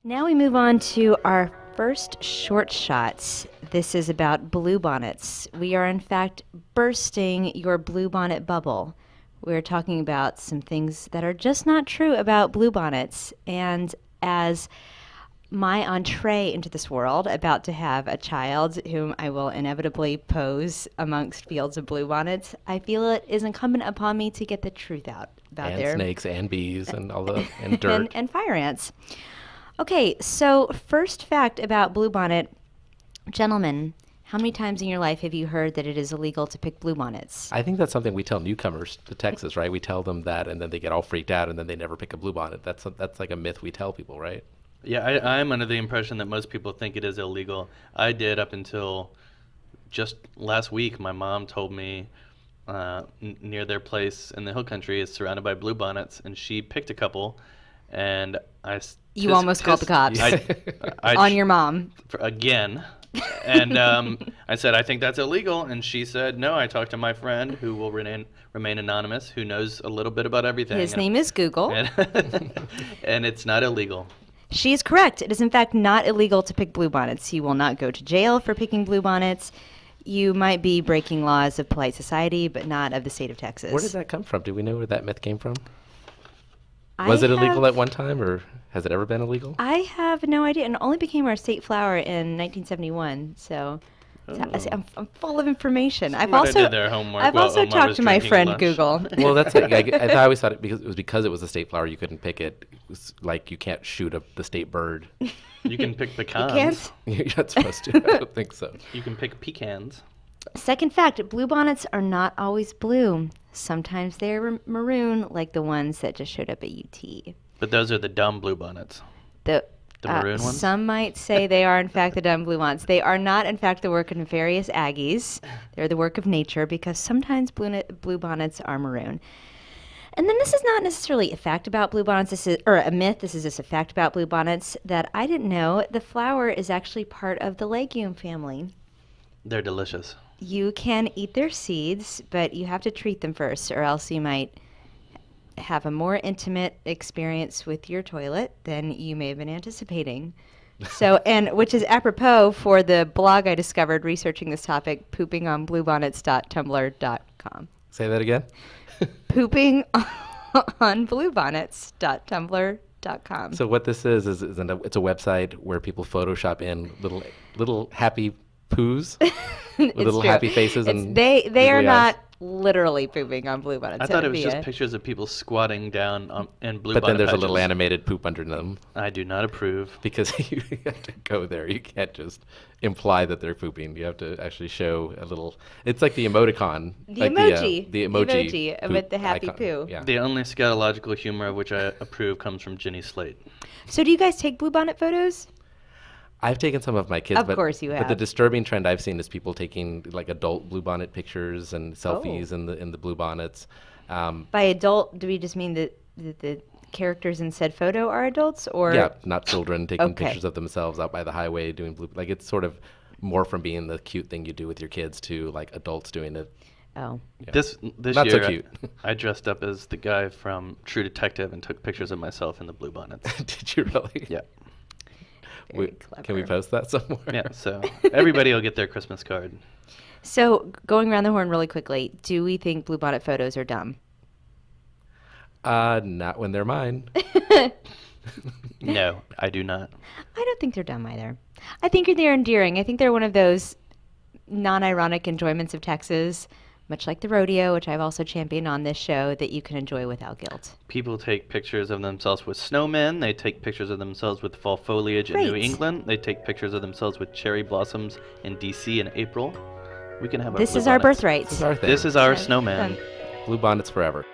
Now we move on to our first short shots. This is about bluebonnets. We are in fact bursting your bluebonnet bubble. We're talking about some things that are just not true about bluebonnets. And as my entree into this world, about to have a child whom I will inevitably pose amongst fields of bluebonnets, I feel it is incumbent upon me to get the truth out about and snakes and bees and all the and dirt and fire ants. Okay, so first fact about bluebonnet. Gentlemen, how many times in your life have you heard that it is illegal to pick bluebonnets? I think that's something we tell newcomers to Texas, right? We tell them that, and then they get all freaked out, and then they never pick a bluebonnet. That's like a myth we tell people, right? Yeah, I'm under the impression that most people think it is illegal. I did up until just last week. My mom told me near their place in the hill country is surrounded by bluebonnets, and she picked a couple, and You almost called the cops on your mom. Again. And I said, I think that's illegal. And she said, no, I talked to my friend who will remain anonymous, who knows a little bit about everything. His name is Google. And it's not illegal. She is correct. It is, in fact, not illegal to pick bluebonnets. You will not go to jail for picking bluebonnets. You might be breaking laws of polite society, but not of the state of Texas. Where did that come from? Do we know where that myth came from? Was it illegal at one time, or has it ever been illegal? I have no idea. And it only became our state flower in 1971. So I'm full of information. I've also talked to my friend lunch. Google. Well, that's it. I always thought because it was a state flower, you couldn't pick it. It was like you can't shoot the state bird. You can pick pecans. You can't? You're not supposed to. I don't think so. You can pick pecans. Second fact, bluebonnets are not always blue. Sometimes they're maroon, like the ones that just showed up at UT. But those are the dumb bluebonnets. The maroon ones? Some might say they are, in fact, the dumb bluebonnets. They are not, in fact, the work of nefarious Aggies. They're the work of nature because sometimes bluebonnets are maroon. And then this is not necessarily a fact about bluebonnets, or a myth. This is just a fact about bluebonnets that I didn't know. The flower is actually part of the legume family. They're delicious. You can eat their seeds, but you have to treat them first, or else you might have a more intimate experience with your toilet than you may have been anticipating. So, and which is apropos for the blog I discovered researching this topic, poopingonbluebonnets.tumblr.com. Say that again? Pooping on bluebonnets.tumblr.com. So what this is it's a website where people Photoshop in little happy poos with little true. happy faces. And they are not eyes. Literally pooping on bluebonnets. I thought it was just pictures of people squatting down in bluebonnet But then there's patches. a little animated poop under them. I do not approve. Because you have to go there. You can't just imply that they're pooping. You have to actually show a little. It's like the emoticon. The like emoji. The emoji with the happy icon. poo. Yeah. The only scatological humor of which I approve comes from Jenny Slate. So do you guys take bluebonnet photos? I've taken some of my kids. Of course you have. But the disturbing trend I've seen is people taking like adult bluebonnet pictures and selfies in the bluebonnets. By adult, do we just mean that the characters in said photo are adults, or yeah, not children taking pictures of themselves out by the highway doing like it's sort of more from being the cute thing you do with your kids to like adults doing it. Oh, yeah. This not year, so cute. I dressed up as the guy from True Detective and took pictures of myself in the bluebonnets. Did you really? Yeah. Can we post that somewhere? Yeah, so everybody will get their Christmas card. So going around the horn really quickly, do we think bluebonnet photos are dumb? Not when they're mine. No, I do not. I don't think they're dumb either. I think they're endearing. I think they're one of those non-ironic enjoyments of Texas, much like the rodeo, which I've also championed on this show, that you can enjoy without guilt. People take pictures of themselves with snowmen. They take pictures of themselves with fall foliage in New England. They take pictures of themselves with cherry blossoms in D.C. in April. We can have This is our birthright. This is our thing. This is our snowman. Bluebonnets forever.